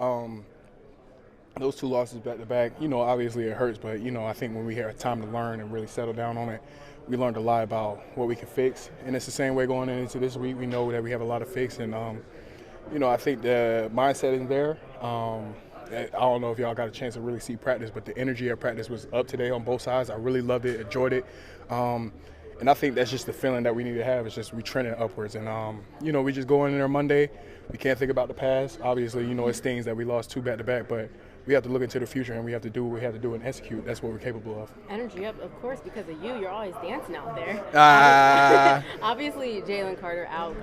Um, those two losses back to back, obviously it hurts, but I think when we had time to learn and really settle down on it, we learned a lot about what we can fix. And it's the same way going into this week. We know that we have a lot to fix, and I think the mindset is there. I don't know if y'all got a chance to really see practice, but the energy of practice was up today on both sides. I really loved it, enjoyed it. And I think that's just the feeling that we need to have. It's just we trending upwards. And, we just go in there Monday. We can't think about the past. Obviously, it stings that we lost two back-to-back, but we have to look into the future, and we have to do what we have to do and execute. That's what we're capable of. Energy up, of course, because of you. You're always dancing out there. Obviously, Jalen Carter out.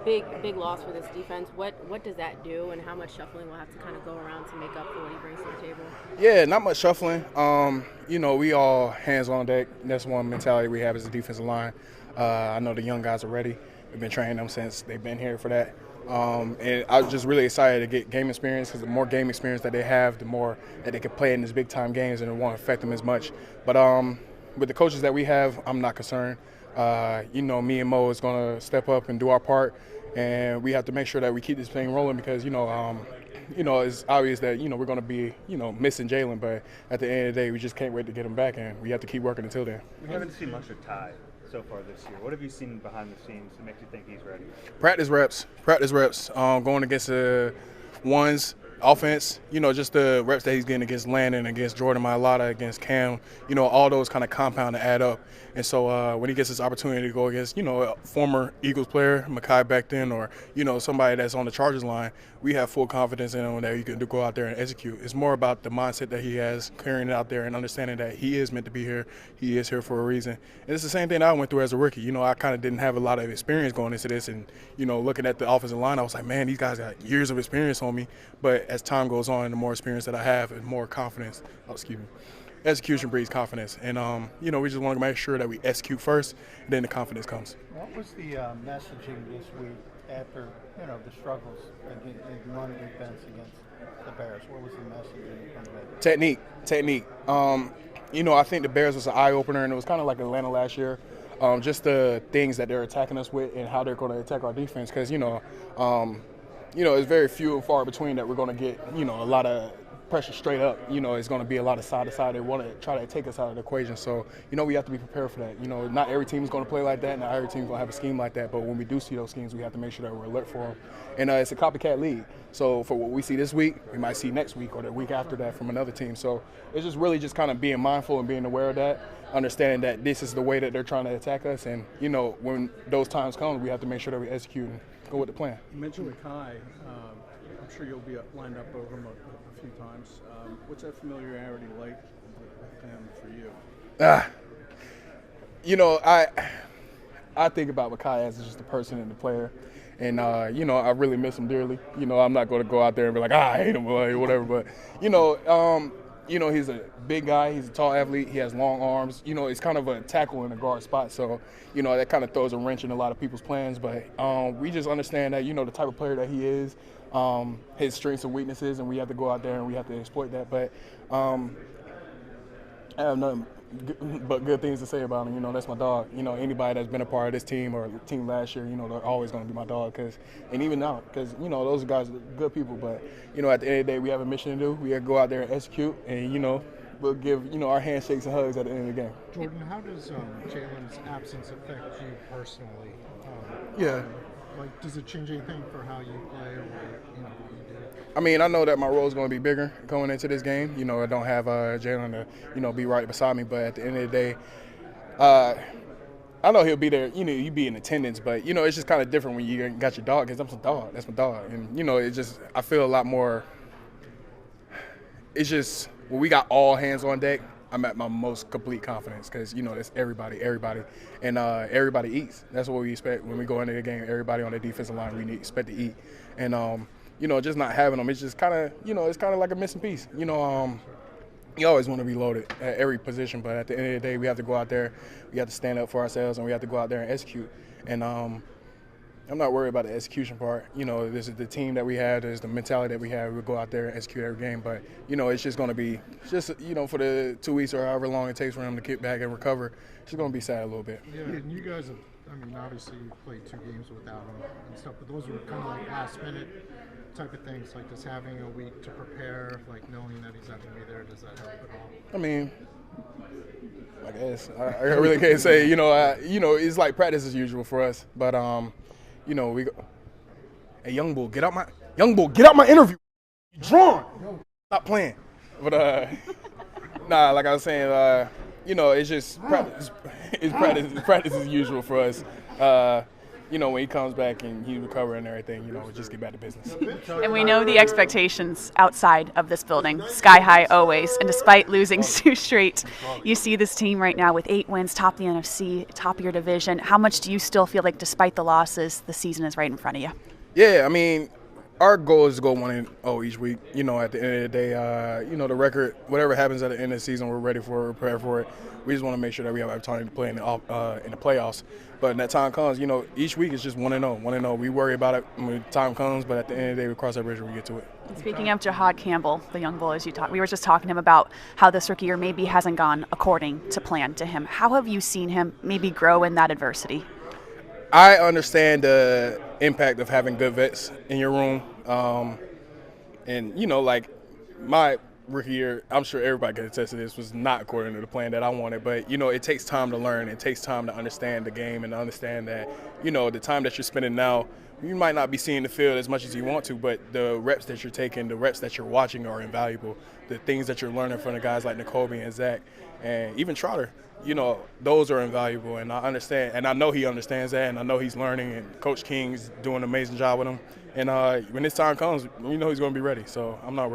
Big loss for this defense. What does that do, and how much shuffling will have to kind of go around to make up for what he brings to the table? Yeah, not much shuffling. We all hands on deck. That's one mentality we have as a defensive line. I know the young guys are ready. We've been training them since they've been here for that. And I was just really excited to get game experience, because the more game experience that they have, the more that they can play in these big-time games, and it won't affect them as much. But with the coaches that we have, I'm not concerned. Me and Mo is going to step up and do our part, and we have to make sure that we keep this thing rolling, because, it's obvious that, we're going to be, missing Jalen, but at the end of the day, we just can't wait to get him back, and we have to keep working until then. We haven't seen much of Ty so far this year. What have you seen behind the scenes that makes you think he's ready? Practice reps. Going against the ones, offense, just the reps that he's getting against Landon, against Jordan Mailata, against Cam, all those kind of compound to add up. And so when he gets this opportunity to go against, a former Eagles player, Mekhi back then, or, somebody that's on the Chargers line, we have full confidence in him that he can go out there and execute. It's more about the mindset that he has, carrying it out there and understanding that he is meant to be here. He is here for a reason. And it's the same thing I went through as a rookie. I kind of didn't have a lot of experience going into this, and, looking at the offensive line, I was like, man, these guys got years of experience on me. But as time goes on, the more experience that I have and more confidence, execution breeds confidence. And, we just want to make sure that we execute first, and then the confidence comes. What was the messaging this week after, the struggles in running defense against the Bears? What was the messaging from that? Technique. I think the Bears was an eye-opener, and it was kind of like Atlanta last year. Just the things that they're attacking us with and how they're going to attack our defense, because, it's very few and far between that we're going to get, a lot of pressure straight up. It's going to be a lot of side to side. They want to try to take us out of the equation. So, we have to be prepared for that. Not every team is going to play like that. Not every team is going to have a scheme like that. But when we do see those schemes, we have to make sure that we're alert for them. And it's a copycat league. So for what we see this week, we might see next week or the week after that from another team. So it's just really just kind of being mindful and being aware of that, understanding that this is the way that they're trying to attack us. And, when those times come, we have to make sure that we execute and go with the plan. You mentioned Mekhi. I'm sure you'll be lined up over him a few times. What's that familiarity like with him for you? I think about Mekhi as just a person and a player. And, I really miss him dearly. I'm not going to go out there and be like, I hate him or whatever. But, he's a big guy. He's a tall athlete. He has long arms. He's kind of a tackle in a guard spot. So, that kind of throws a wrench in a lot of people's plans. But we just understand that, the type of player that he is, his strengths and weaknesses, and we have to go out there and we have to exploit that. But I have nothing but good things to say about him. That's my dog. Anybody that's been a part of this team or team last year, they're always going to be my dog. And even now, because, those guys are good people. But, at the end of the day, we have a mission to do. We have to go out there and execute. And, we'll give, our handshakes and hugs at the end of the game. Jordan, how does Jalen's absence affect you personally? Does it change anything for how you play or what you do? I mean, I know that my role is going to be bigger going into this game. I don't have Jalen to, be right beside me. But at the end of the day, I know he'll be there. You be in attendance. But, it's just kind of different when you got your dog, because I'm some dog. That's my dog. And, it's just I feel a lot more – it's just when we got all hands on deck, I'm at my most complete confidence, because, it's everybody. And everybody eats. That's what we expect when we go into the game. Everybody on the defensive line, we expect to eat. And, just not having them, it's just kind of, it's kind of like a missing piece. You always want to be loaded at every position, but at the end of the day, we have to go out there, we have to stand up for ourselves, and we have to go out there and execute. And I'm not worried about the execution part. This is the team that we have, there's the mentality that we have. We'll go out there and execute every game, but, it's just going to be for the 2 weeks or however long it takes for him to get back and recover, it's just going to be sad a little bit. Yeah, and you guys have I mean, obviously you played 2 games without him and stuff, but those were kind of like last minute type of things. Like, does having a week to prepare, like knowing that he's not going to be there, does that help at all? I mean, I guess I really can't say. It's like practice as usual for us. But we go. Hey, young bull, get out my interview. You drawn? Stop playing. But nah, like I was saying, it's just practice. It's practice as usual for us. When he comes back and he's recovering and everything, just get back to business. And we know the expectations outside of this building, sky high always. And despite losing 2 straight, you see this team right now with 8 wins, top of the NFC, top of your division. How much do you still feel like, despite the losses, the season is right in front of you? Yeah, I mean, our goal is to go 1-0 each week. At the end of the day, the record, whatever happens at the end of the season, we're ready for it, we're prepared for it. We just want to make sure that we have opportunity to play in the playoffs. But when that time comes, each week is just 1-0, 1-0. We worry about it when the time comes, but at the end of the day, we cross that bridge when we get to it. Speaking of Jahad Campbell, the young bull, we were just talking to him about how this rookie year maybe hasn't gone according to plan to him. How have you seen him maybe grow in that adversity? I understand the impact of having good vets in your room. Like my rookie year, I'm sure everybody can attest to this, was not according to the plan that I wanted. But, it takes time to learn. It takes time to understand the game and to understand that, the time that you're spending now, you might not be seeing the field as much as you want to, but the reps that you're taking, the reps that you're watching are invaluable. The things that you're learning from the guys like N'Kobe and Zach and even Trotter, those are invaluable. And I understand, and I know he understands that, and I know he's learning, and Coach King's doing an amazing job with him. And when this time comes, he's going to be ready. So I'm not